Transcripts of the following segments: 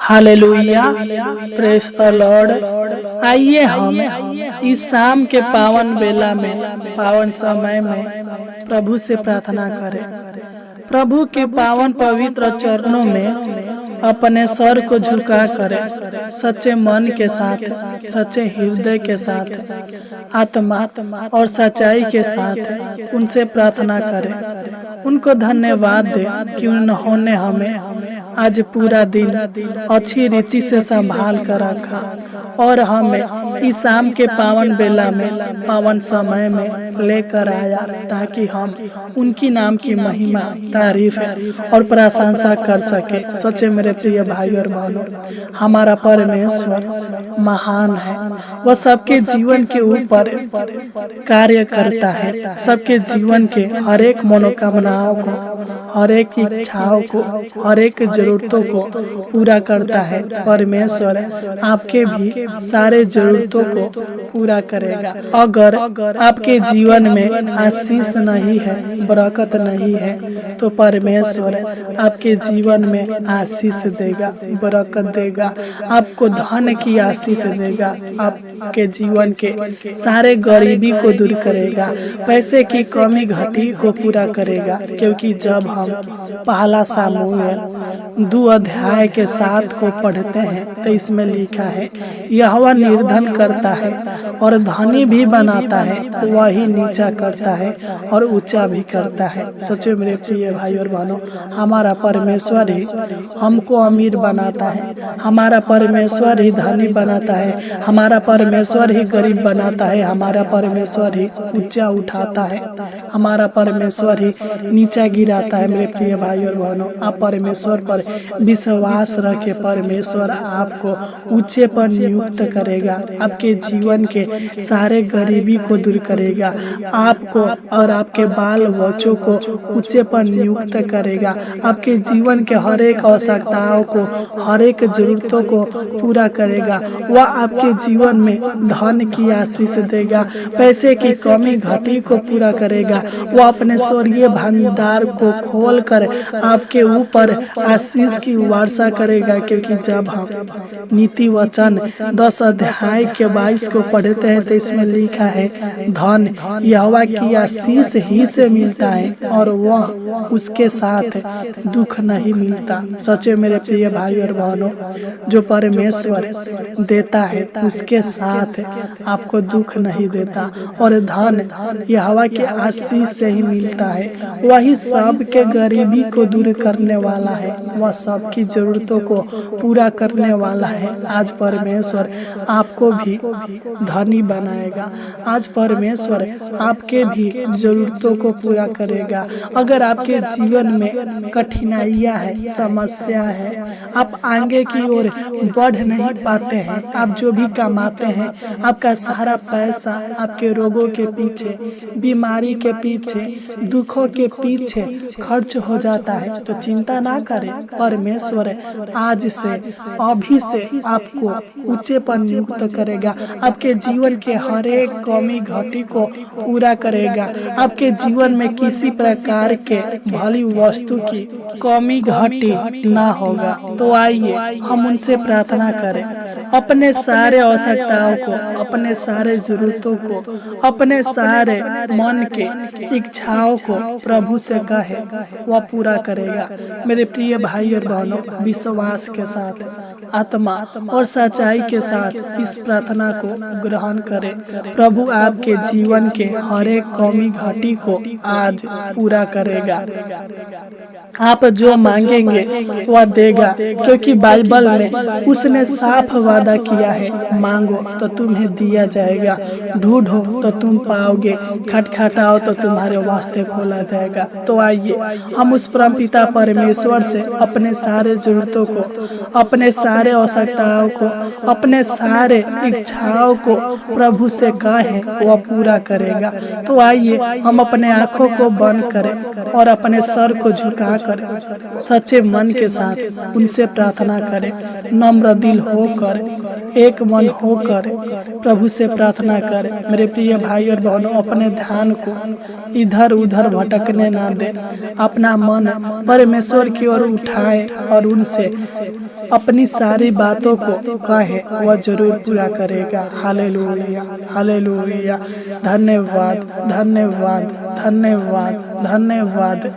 Hallelujah, praise the Lord. आइए हम इस शाम के पावन बेला में, पावन समय में प्रभु से प्रार्थना करें। प्रभु के पावन पवित्र चरणों में अपने सर को झुका करें, सच्चे मन के साथ, सच्चे हृदय के साथ, आत्मा और सच्चाई के साथ उनसे प्रार्थना करें। उनको धन्यवाद दें कि उन्होंने हमें आज पूरा दिन अच्छी रीति से संभाल कर रखा और हमें इस शाम के पावन बेला में, पावन समय में लेकर आया, ताकि हम उनकी नाम की महिमा, तारीफ और प्रशंसा कर सके। सच्चे मेरे प्रिय भाई और बहनों, हमारा परमेश्वर महान है। वह सबके जीवन के ऊपर कार्य करता है, सबके जीवन के हर एक मनोकामनाओं को, हर एक इच्छाओं को, हर एक जरूरतों को पूरा करता है। परमेश्वर आपके भी सारे जरूरतों को पूरा करेगा। अगर आपके जीवन में आशीष नहीं है, बरकत नहीं है, तो परमेश्वर आपके जीवन में आशीष देगा, बरकत देगा, आपको धन की आशीष देगा, आपके जीवन के सारे गरीबी को दूर करेगा, पैसे की कमी घटी को पूरा करेगा। क्योंकि जब हम पहला सामुएल 2 अध्याय के 7 को पढ़ते हैं तो इसमें लिखा है, यहोवा निर्धन करता है और धनी भी बनाता है, वही नीचा करता है और ऊंचा भी करता है। सच्चे मेरे प्रिय भाई और बहनों, हमारा परमेश्वर ही हमको अमीर बनाता है, हमारा परमेश्वर ही धनी बनाता है, हमारा परमेश्वर ही गरीब बनाता है, हमारा परमेश्वर ही ऊंचा उठाता है, हमारा परमेश्वर ही नीचा गिराता है। मेरे प्रिय भाई और बहनों, आप परमेश्वर पर विश्वास रखे, परमेश्वर आपको ऊंचे पर नियुक्त करेगा, आपके जीवन के सारे गरीबी को दूर करेगा, आपको और आपके बाल बच्चों को ऊंचे पर नियुक्त करेगा, आपके जीवन के हर एक आवश्यकताओं को, हर एक जरूरतों को पूरा करेगा। वह आपके जीवन में धन की आशीष देगा, पैसे की कमी घटी को पूरा करेगा, वह अपने स्वर्गीय भंडार को खोल कर आपके ऊपर आशीष की वर्षा करेगा। क्योंकि जब हम नीति वचन 10 अध्याय के 22 को पढ़ते हैं तो इसमें लिखा है, धन यहोवा की आशीष ही से मिलता है और वह उसके साथ दुख नहीं मिलता। सच्चे मेरे प्रिय भाई और बहनों, जो परमेश्वर देता है उसके साथ आपको दुख नहीं देता, और धन यहोवा के आशीष से ही मिलता है। वही सबके गरीबी को दूर करने वाला है, वह सबकी जरूरतों को पूरा करने वाला है। आज परमेश्वर आपको भी धनी बनाएगा, आज परमेश्वर आपके भी जरूरतों को पूरा करेगा। अगर आपके जीवन में कठिनाइयां है, समस्या है, आप आगे की ओर बढ़ नहीं पाते हैं, आप जो भी कमाते हैं आपका सारा पैसा आपके रोगों के पीछे, बीमारी के पीछे, दुखों के पीछे खर्च हो जाता है, तो चिंता ना करें। परमेश्वर आज से, अभी से आपको ऊंचे पर नियुक्त करेगा, आपके जीवन के हर एक कमी घटी को पूरा करेगा, आपके जीवन में किसी प्रकार के भली वस्तु की कमी घटी ना होगा। तो आइए हम उनसे प्रार्थना करें, अपने सारे आवश्यकताओं को, अपने सारे जरूरतों को, अपने सारे मन के इच्छाओं को प्रभु से कहे, वह पूरा करेगा। मेरे प्रिय भाई और बहनों, विश्वास के साथ, आत्मा और सच्चाई के साथ इस प्रार्थना को ग्रहण करें। प्रभु आपके जीवन के हर एक कमी घटी को आज पूरा करेगा। आप जो मांगेंगे वह देगा, क्योंकि बाइबल में उसने साफ वादा किया है, मांगो तो तुम्हें दिया जाएगा, ढूंढो तो तुम पाओगे, खटखटाओ तो तुम्हारे वास्ते खोला जाएगा। तो आइए हम उस परमपिता परमेश्वर से अपने सारे जरूरतों को, अपने सारे आवश्यकताओं को, अपने सारे इच्छाओं को प्रभु से कहें, वह पूरा करेगा। तो आइए हम अपने आंखों को बंद करें और अपने सर को झुका कर सच्चे मन के साथ उनसे प्रार्थना करें, नम्र दिल होकर, एक मन होकर प्रभु से प्रार्थना करें। मेरे प्रिय भाई और बहनों, अपने ध्यान को इधर उधर भटकने ना दें, अपना मन परमेश्वर की ओर उठाए और उनसे अपनी सारी बातों को कहे, वह जरूर पूरा करेगा। Hallelujah, hallelujah. धन्यवाद, धन्यवाद, धन्यवाद, धन्यवाद,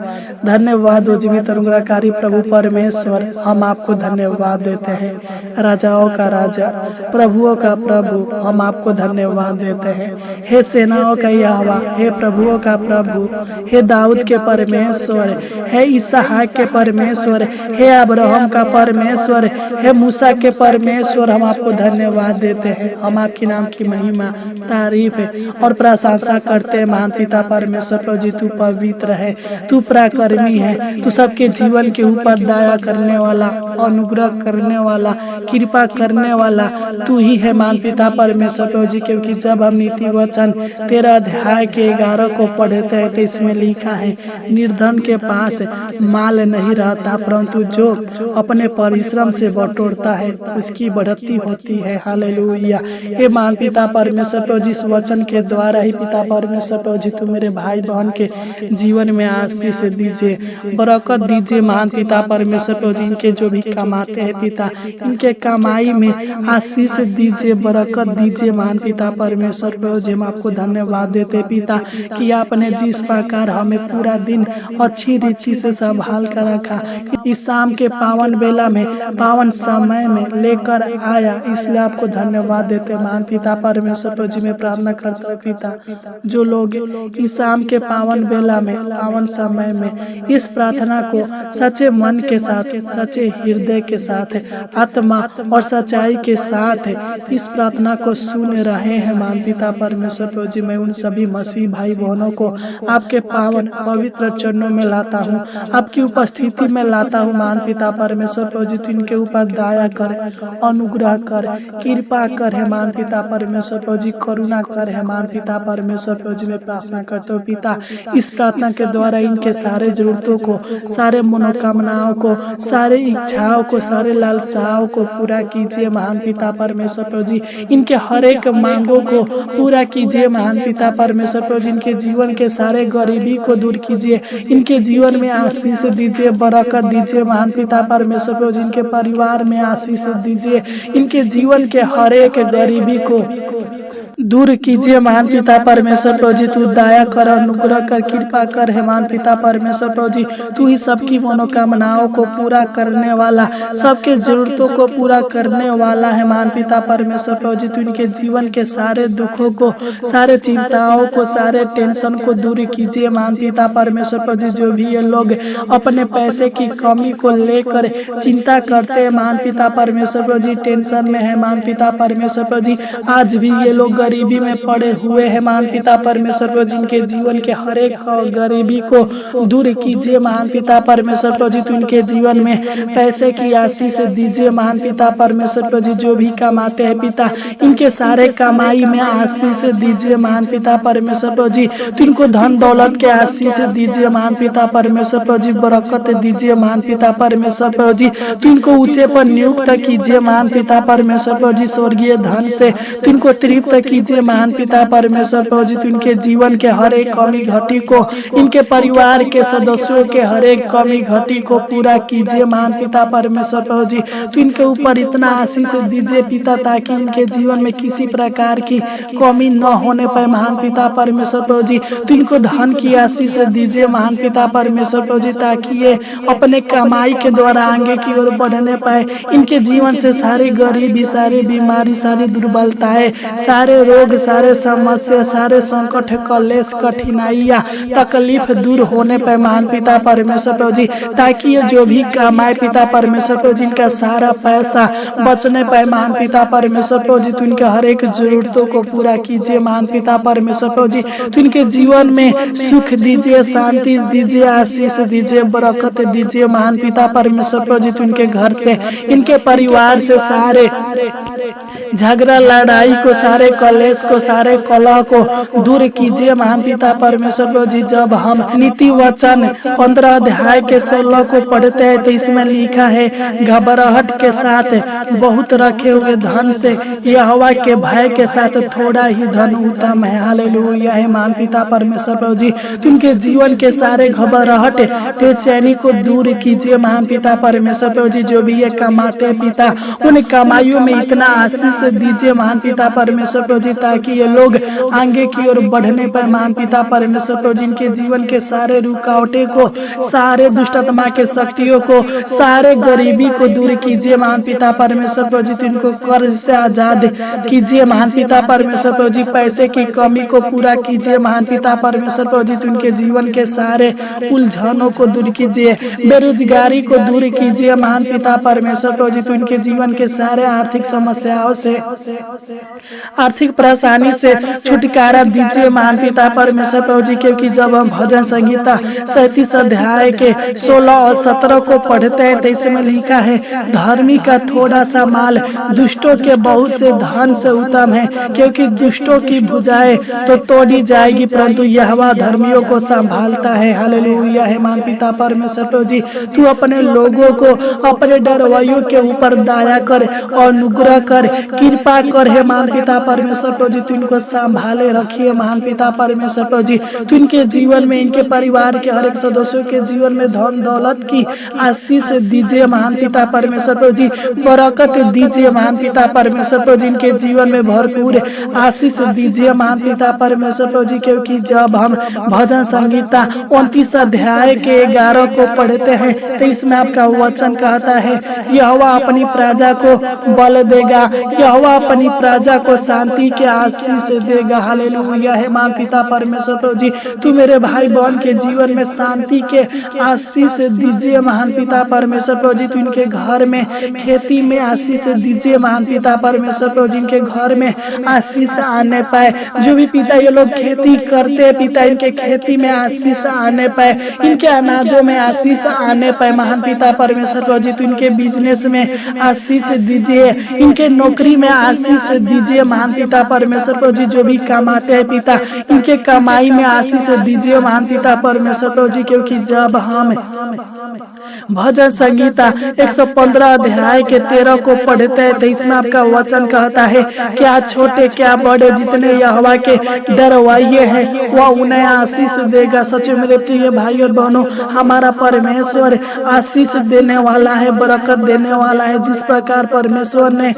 धन्यवाद। जीवित अनुग्रहकारी प्रभु परमेश्वर, हम आपको धन्यवाद देते हैं। राजाओं का राजा, प्रभुओं का प्रभु, हम आपको धन्यवाद देते हैं। हे सेनाओं का यहोवा, हे प्रभुओं का प्रभु, हे दाऊद के परमेश्वर, हे इसहाक के परमेश्वर, हे अब्राहम का परमेश्वर, हे मूसा के परमेश्वर, हम आपको धन्यवाद देते हैं। हम आपके नाम की महिमा, तारीफ और प्रशंसा करते हैं। महान पिता परमेश्वर प्रभु जी, तू पवित्र है, तू पराक्रमी है, तू सबके जीवन के ऊपर दया करने वाला, अनुग्रह करने वाला, कृपा करने वाला तू ही है। महान पिता परमेश्वर प्रभु जी, क्योंकि जब हम नीति वचन 13 अध्याय के 11 को पढ़ते हैं तो इसमें लिखा है, निर्धन के पास माल नहीं रहता, परंतु जो अपने परिश्रम से बटोरता है उसकी बढ़ती होती है। हालेलुया। ये महान पिता परमेश्वर प्रभु जी, इस वचन के द्वारा ही पिता परमेश्वर प्रभु जी, तू मेरे भाई बहन के जीवन में आशीष दीजिए, बरकत दीजिए। महान पिता परमेश्वर प्रभु जी, इनके जो भी कमाते हैं पिता, इनके कमाई में आशीष दीजिए, बरकत दीजिए। महान पिता परमेश्वर प्रभु जी, हम आपको धन्यवाद देते पिता कि आपने जिस प्रकार हमें पूरा दिन अच्छी रीति से संभाल कर रखा, इस शाम के पावन बेला में, पावन समय में लेकर आया, इसलिए आपको धन्यवाद देते। महान पिता परमेश्वर प्रभु जी, मैं प्रार्थना करता हूँ पिता, जो लोग इस शाम के पावन बेला में, पावन समय में इस प्रार्थना को सच्चे मन के साथ, सच्चे हृदय के साथ, आत्मा और सच्चाई के साथ इस प्रार्थना को सुन रहे हैं, महान पिता परमेश्वर प्रभु जी, मैं उन सभी मसीह भाई बहनों को आपके पावन पवित्र चरणों में लाता हूँ, आपकी उपस्थिति में लाता हूँ। महान पिता परमेश्वर प्रभु जी, तू इनके ऊपर दया कर, अनुग्रह कर, कृपा कर है। महान पिता परमेश्वर प्रभु जी, करुणा कर है। महान पिता परमेश्वर प्रभु जी, मैं प्रार्थना करता हूँ पिता, इस प्रार्थना के द्वारा इनके सारे जरूरतों को, सारे मनोकामनाओं को, सारे इच्छाओं को, सारे लालसाओं को पूरा कीजिए। महान पिता परमेश्वर प्रभु जी, इनके हर एक मांगों को पूरा कीजिए। महान पिता परमेश्वर प्रभु जी, इनके जीवन के सारे गरीबी को दूर कीजिए, इनके जीवन में आशीष दीजिए, बरकत दीजिए। महान पिता परमेश्वर प्रभु जी, इनके परिवार में आशीष दीजिए, इनके जीवन के हर एक गरीबी को दूर कीजिए। महान पिता परमेश्वर प्रभु जी, तू दया कर, अनुग्रह कर, कृपा कर है। महान पिता परमेश्वर प्रभु जी, तू ही सबकी मनोकामनाओं को पूरा करने वाला, सबके जरूरतों को पूरा करने वाला है। महान पिता परमेश्वर प्रभु जी, तू इनके जीवन के सारे दुखों को, सारे चिंताओं को, सारे टेंशन को दूर कीजिए। महान पिता परमेश्वर प्रभु जी, जो भी ये लोग अपने पैसे की कमी को लेकर चिंता करते हैं, महान पिता परमेश्वर प्रभु जी, टेंशन में है। महान पिता परमेश्वर प्रभु जी, आज भी ये लोग गरीबी में पड़े हुए हैं। महान पिता परमेश्वर प्रभु, जिनके जीवन के हर एक गरीबी को दूर कीजिए। महान पिता परमेश्वर प्रभु जी, इनके जीवन में पैसे की आशीष दीजिए। महान पिता परमेश्वर प्रभु जी, जो भी कमाते हैं पिता, इनके सारे कमाई में आशीष दीजिए। महान पिता परमेश्वर प्रभु जी, इनको धन दौलत के आशीष दीजिए। महान पिता परमेश्वर प्रभु जी, बरकत दीजिए। महान पिता परमेश्वर प्रभु जी, इनको ऊंचे पर नियुक्त कीजिए। महान पिता परमेश्वर प्रभु जी, स्वर्गीय धन से इनको तृप्त कीजिए। महान पिता परमेश्वर प्रभु जी, इनके जीवन के हर एक कमी घटी को, इनके परिवार के सदस्यों के हर एक कमी घटी को पूरा कीजिए। महान पिता परमेश्वर प्रभु जी, इनके ऊपर इतना आशीष दीजिए पिता, ताकि इनके जीवन में किसी प्रकार की कमी न होने पाए। महान पिता परमेश्वर प्रभु जी, इनको धन की आशीष दीजिए। महान पिता परमेश्वर प्रभु जी, ताकि ये अपने कमाई के द्वारा आगे की ओर बढ़ने पाए। इनके जीवन से सारी गरीबी, सारी बीमारी, सारी दुर्बलताएं, सारे रोग, सारे समस्या, सारे संकट, कलेश, कठिनाइयां, तकलीफ दूर होने पर महान पिता परमेश्वर प्रभु जी, ताकि ये जो भी कमाए पिता परमेश्वर प्रभु जी, इनका सारा पैसा बचने पाए। महान पिता परमेश्वर प्रभु जी, इनके हर एक जरूरतों को पूरा कीजिए। महान पिता परमेश्वर प्रभु जी, इनके जीवन में सुख दीजिए, शांति दीजिए, आशीष दीजिए, बरकत दीजिए। महान पिता परमेश्वर प्रभु जी, इनके घर से, इनके परिवार से सारे झगड़ा लड़ाई को, सारे कलेश कलेश को, सारे कलह को दूर कीजिए महान पिता परमेश्वर प्रभु जी। जब हम नीति वचन 15 अध्याय के 16 को पढ़ते हैं तो इसमें लिखा है, घबराहट के साथ बहुत रखे हुए धन से यहोवा के भय के साथ थोड़ा ही धन उत्तम है। हालेलुया है महान पिता परमेश्वर प्रभु जी। उनके जीवन के सारे घबराहट बेचैनी को दूर कीजिए महान पिता परमेश्वर प्रभु जी। जो भी ये कमाते पिता, उन कमाइयों में इतना आशीष दीजिए महान पिता परमेश्वर प्रभु जी, ताकि ये लोग आगे की ओर बढ़ने पर महान पिता परमेश्वर प्रभु जी इनके जीवन के सारे रुकावटें को, सारे दुष्टात्मा के शक्तियों को, सारे गरीबी को दूर कीजिए महान पिता परमेश्वर प्रभु जी। इनको कर्ज से आजाद कीजिए महान पिता परमेश्वर प्रभु जी। पैसे की कमी को पूरा कीजिए महान पिता परमेश्वर प्रभु जी। उनके जीवन के सारे उलझनों को दूर कीजिए, बेरोजगारी को दूर कीजिए महान पिता परमेश्वर प्रभु जी। उनके जीवन के सारे आर्थिक समस्याओं से, आर्थिक परेशानी से छुटकारा दीजिए महान पिता परमेश्वर प्रभु जी। क्योंकि जब हम भजन संगीता 37 अध्याय के 16 और 17 को पढ़ते हैं तो इसमें लिखा है, धर्मी का थोड़ा सा माल दुष्टों के बहुत से धन से उत्तम है, क्योंकि दुष्टों की भुजाएं तो तोड़ी जाएगी परंतु यहोवा धर्मियों को संभालता है। हालेलुया है महान पिता परमेश्वर प्रभु जी। तू अपने लोगों को अपने डरवैयों के ऊपर दया कर और अनुग्रह कर, कृपा कर है महान पिता परमेश्वर प्रभु जी। तू इनको संभाले रखिए महान पिता परमेश्वर प्रभु जी। तू इनके जीवन में, इनके परिवार के हर एक सदस्यों के जीवन में धन दौलत की आशीष दीजिए महान पिता परमेश्वर प्रभु जी। बरकत दीजिए महान पिता परमेश्वर प्रभु जी। इनके जीवन में भरपूर आशीष दीजिए महान पिता परमेश्वर प्रभु जी। क्योंकि जब हम भजन संगीता 29 अध्याय के 11 को पढ़ते हैं तो इसमें आपका वचन कहता है, यहोवा अपनी प्रजा को बल देगा, यहोवा अपनी प्रजा को शांति के आशीष देगा। हालेलुया है महान पिता परमेश्वर प्रभु जी। तू मेरे भाई बहन के जीवन में शांति के आशीष दीजिए महान पिता परमेश्वर प्रभु जी। तू इनके घर में, खेती में आशीष दीजिए महान पिता परमेश्वर प्रभु जी। इनके घर में आशीष आने पाए। जो भी पिता ये लोग खेती करते हैं पिता, इनके खेती में आशीष आने पाए, इनके अनाजों में आशीष आने पाए महान पिता परमेश्वर प्रभु जी। तो इनके बिजनेस में आशीष दीजिए, इनके नौकरी में आशीष दीजिए महान पिता परमेश्वर प्रभु जी। जो भी कमाते हैं पिता, इनके कमाई में आशीष दीजिए महान पिता परमेश्वर प्रभु जी। क्योंकि जब हम भजन संगीता 115 अध्याय के 13 को पढ़ते हैं तो इसमें आपका वचन कहता है, क्या छोटे क्या बड़े जितने यहोवा के डरवाइए हैं वह उन्हें आशीष देगा। सच में मेरे प्रिय भाई और बहनों, हमारा परमेश्वर आशीष देने वाला है, बरकत देने वाला है। जिस प्रकार परमेश्वर ने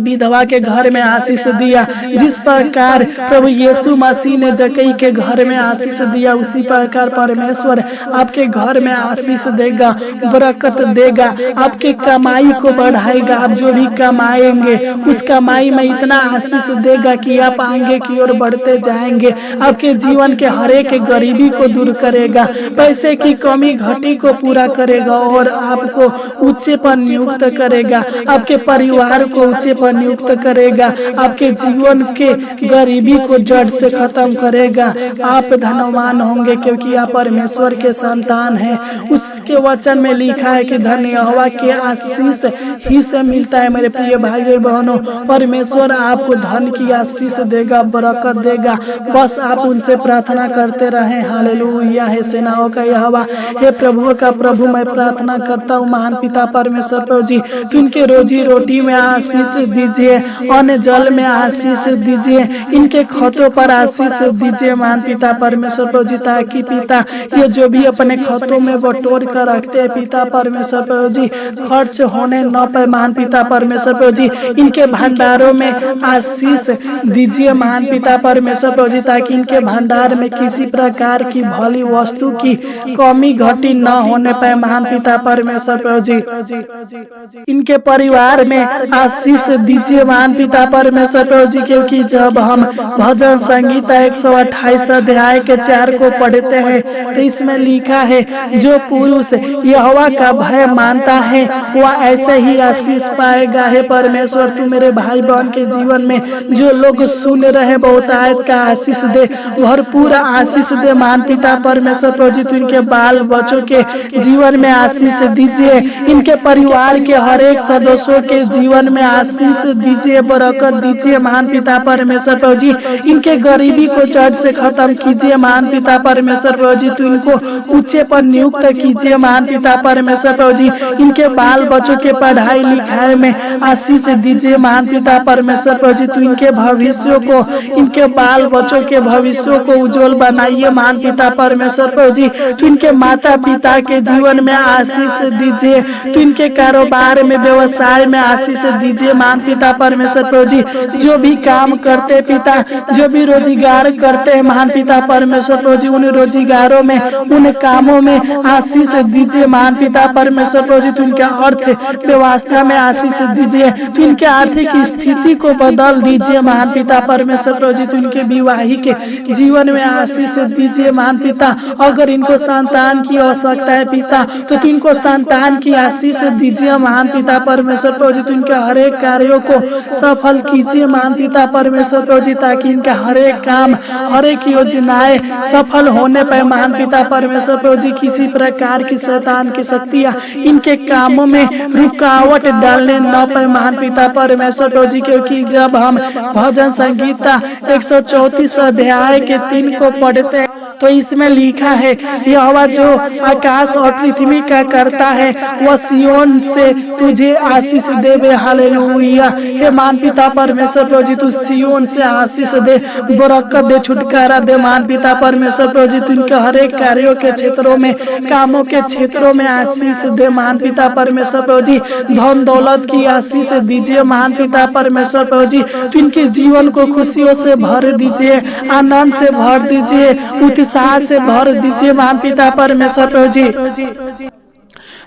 विधवा के घर में आशीष दिया, जिस प्रकार प्रभु यीशु मसीह ने जक्कई के घर में आशीष दिया, उसी प्रकार परमेश्वर आपके घर में आशीष देगा, बरकत देगा, आपके कमाई को बढ़ाएगा। आप जो भी कमाएंगे उस कमाई में इतना आशीष देगा कि आप आगे की ओर बढ़ते जाएंगे। आपके जीवन के हर एक गरीबी को दूर करेगा, पैसे की कमी घटी को पूरा करेगा और आपको ऊंचे पर नियुक्त करेगा, आपके परिवार को ऊंचे पर नियुक्त करेगा, आपके जीवन के गरीबी को जड़ से खत्म करेगा। आप धनवान होंगे क्योंकि आप परमेश्वर के संतान हैं। उसके वचन में लिखा है कि धन यहोवा के आशीष ही से मिलता है। मेरे प्रिय भाई बहनों, परमेश्वर आपको धन की आशीष देगा, बरकत देगा। बस आप उनसे प्रार्थना करते रहें। हालेलुया है सेनाओं का यहोवा, हे प्रभु का प्रभु, मैं प्रार्थना करता हूँ महान पिता परमेश्वर प्रभु जी, इनके रोजी रोटी में आशीष दीजिए, अन्न जल में आशीष दीजिए, इनके खातों पर आशीष दीजिए महान पिता परमेश्वर प्रभु जी। ताकि पिता ये जो भी अपने खातों में बटोर कर रखते हैं पिता परमेश्वर प्रभु जी, खर्च होने न पाए महान पिता परमेश्वर प्रभु जी। इनके भंडारों में आशीष दीजिए महान पिता परमेश्वर प्रभु जी, ताकि इनके भंडार में किसी प्रकार की भली वस्तु की कमी घटी न होने पाए महान पिता परमेश्वर प्रभु जी। इनके परिवार में आशीष दीजिए महान पिता परमेश्वर प्रभु जी। क्योंकि जब हम भजन संगीता 128 अध्याय के 4 को पढ़ते हैं तो इसमें लिखा है, जो पुरुष यहोवा का भय मानता है वह ऐसे ही आशीष पाएगा। है परमेश्वर, तू मेरे भाई बहन के जीवन में जो लोग सुन रहे बहुत आयत का आशीष दे, भरपूर आशीष दे महान पिता परमेश्वर प्रभु जी। तू इनके बाल बच्चों के जीवन में आशीष दीजिए, इनके परिवार के हर एक सदस्यों के जीवन में आशीष दीजिए, बरकत दीजिए दीजिए महान पिता परमेश्वर प्रभु जी। इनके गरीबी को जड़ से खत्म कीजिए महान पिता परमेश्वर प्रभु जी। तू इनको ऊंचे पर नियुक्त कीजिए महान पिता परमेश्वर प्रभु जी। इनके बाल बच्चों के पढ़ाई लिखाई में आशीष दीजिए महान पिता परमेश्वर प्रभु जी। तू इनके भविष्य को, इनके बाल बच्चों के भविष्य को उज्जवल बनाइए महान पिता परमेश्वर प्रभु जी। तू इनके माता पिता के जीवन में आशीष दीजिए। तू इनके कारोबार में, व्यवसाय में आशीष दीजिए महान पिता परमेश्वर प्रभु जी। जो भी काम करते पिता, जो भी रोजगार करते हैं महान पिता परमेश्वर प्रभु जी, उन रोजगारों में, उन कामों में आशीष दीजिए महान पिता परमेश्वर प्रभु जी। तू इनके अर्थ व्यवस्था में आशीष दीजिए। तू इनके आर्थिक स्थिति को बदल दीजिए महान पिता परमेश्वर प्रभु जी। तू इनके विवाहिक जीवन में आशीष दीजिए महान पिता। अगर इनको संतान की आवश्यकता है पिता, तो तू इनको संतान की आशीष दीजिए महान पिता परमेश्वर प्रभु जी। तू इनके हर एक कार्यों को सफल कीजिए महान पिता परमेश्वर प्रभु जी, ताकि इनका हर एक काम, हर एक योजनाएं सफल होने पर महान पिता परमेश्वर प्रभु जी किसी प्रकार की शैतान की शक्तियां इनके कामों में रुकावट डालने न पाए महान पिता परमेश्वर प्रभु जी। क्योंकि जब हम भजन संगीता 134 अध्याय के 3 को पढ़ते हैं तो इसमें लिखा है, यहोवा जो आकाश और पृथ्वी का करता है वह सियोन से तुझे आशीष देवे। हालेलुया। हे महान पिता परमेश्वर प्रभु जी, तू सियोन से आशीष दे, बरकत दे, छुटकारा दे महान पिता परमेश्वर प्रभु जी। तू इनके हर एक कार्यों के क्षेत्रों में, कामों के क्षेत्रों में आशीष दे महान पिता परमेश्वर प्रभु जी। धन दौलत की आशीष दीजिए महान पिता परमेश्वर प्रभु जी। तू इनके जीवन को खुशियों से भर दीजिए, आनंद से भर दीजिए, उत्साह से भर दीजिए महान पिता परमेश्वर प्रभु जी।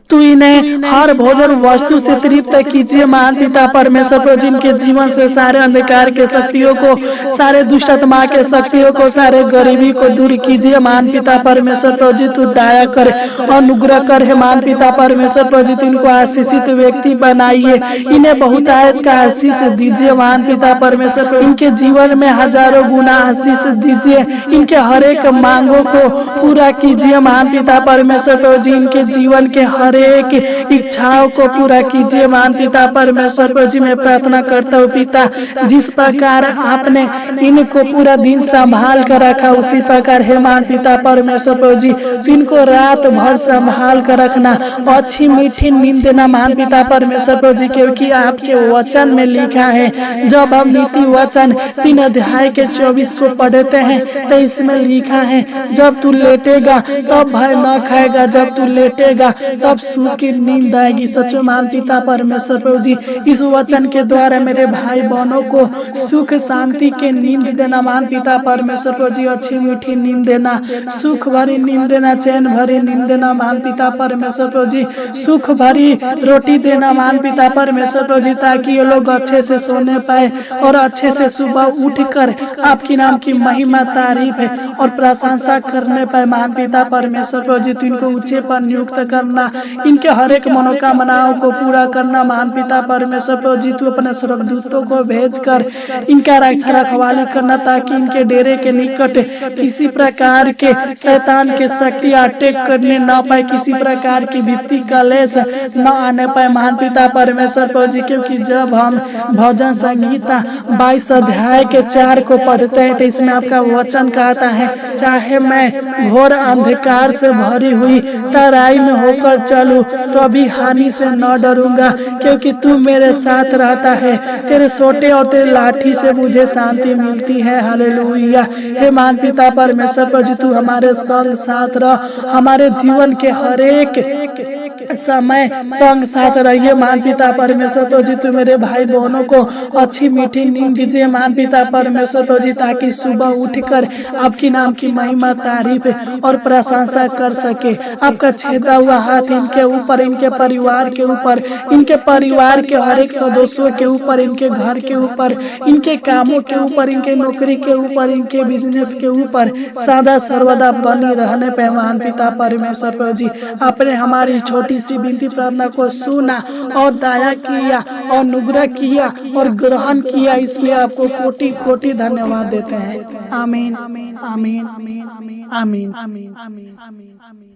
तू इन्हें हर भोजन वस्तु से तृप्त कीजिए महान पिता परमेश्वर प्रभु जी। इनके जीवन से सारे अंधकार के शक्तियों को, सारे दुष्ट आत्मा के शक्तियों को, सारे गरीबी को दूर कीजिए महान पिता परमेश्वर प्रभु जी। तू दया कर, अनुग्रह कर हे महान पिता परमेश्वर प्रभु जी। तू इनको आशीषित व्यक्ति बनाइए, इन्हें बहुतायत का आशीष दीजिए महान पिता परमेश्वर प्रभु। इनके जीवन में हजारों गुना आशीष दीजिए, इनके हर एक मांगों को पूरा कीजिए महान पिता परमेश्वर प्रभु जी। इनके जीवन के हर एक इच्छाओं को पूरा कीजिए महान पिता परमेश्वर प्रभु जी। मैं प्रार्थना करता हूँ पिता, जिस प्रकार आपने इनको पूरा दिन संभाल कर रखा, उसी प्रकार हे महान पिता परमेश्वर प्रभु जी इनको रात भर संभाल कर रखना, अच्छी मीठी नींद देना महान पिता परमेश्वर प्रभु जी। क्योंकि आपके वचन में लिखा है, जब हम नीति वचन 3 अध्याय के 24 को पढ़ते हैं तो इसमें लिखा है, जब तू लेटेगा तब भय न खाएगा, जब तू लेटेगा तब सुख की नींद आएगी। सच महान पिता परमेश्वर प्रभु जी, इस वचन के द्वारा मेरे भाई बहनों को सुख शांति के नींद देना महान पिता परमेश्वर प्रभु जी। अच्छी मीठी नींद देना, सुख भरी नींद देना, चैन भरी नींद देना महान पिता परमेश्वर प्रभु जी। सुख भरी रोटी देना महान पिता परमेश्वर प्रभु जी, ताकि ये लोग अच्छे से सोने पाए और अच्छे से सुबह उठकर आपकी नाम की महिमा, तारीफ है और प्रशंसा करने पाए महान पिता परमेश्वर प्रभु जी। तू इनको ऊंचे पर नियुक्त करना, इनके हर एक मनोकामनाओं को पूरा करना महान पिता परमेश्वर प्रभु जी। तू अपने स्वर्गदूतों को भेजकर इनका रक्षा रखवाली करना, ताकि इनके डेरे के निकट किसी प्रकार के शैतान के शक्ति अटैक करने न पाए, किसी प्रकार की विपत्ति कलेश न आने पाए महान पिता परमेश्वर प्रभु जी। क्योंकि जब हम भजन संगीता 22 अध्याय के 4 को पढ़ते हैं तो इसमें आपका वचन कहता है, चाहे मैं घोर अंधकार से भरी हुई तराई में होकर चलूं तो अभी हानि से न डरूंगा, क्योंकि तू मेरे साथ रहता है। तेरे सोटे और तेरे लाठी से मुझे शांति मिलती है। हालेलुया। हे महान पिता परमेश्वर प्रभु जी, तू हमारे संग साथ रह, हमारे जीवन के हर एक समय संग साथ रहिए महान पिता परमेश्वर प्रभु जी। तू मेरे भाई बहनों को अच्छी मीठी नींद दीजिए महान पिता परमेश्वर प्रभु जी, ताकि सुबह उठकर आपकी नाम की महिमा, तारीफ और प्रशंसा कर सके। आपका छेदा हुआ हाथ इनके ऊपर, इनके परिवार के ऊपर, इनके परिवार के हर एक सदस्यों के ऊपर, इनके घर के ऊपर, इनके कामों के ऊपर, इनके नौकरी के ऊपर, इनके बिजनेस के ऊपर सदा सर्वदा बनी रहने पे महान पिता परमेश्वर प्रभु जी। आपने हमारी छोटी सी विनती प्रार्थना को सुना और दया किया और अनुग्रह किया और ग्रहण किया, इसलिए आपको कोटि कोटि धन्यवाद देते हैं। आमीन, आमीन, आमीन, आमीन, आमीन, आमीन, आमीन।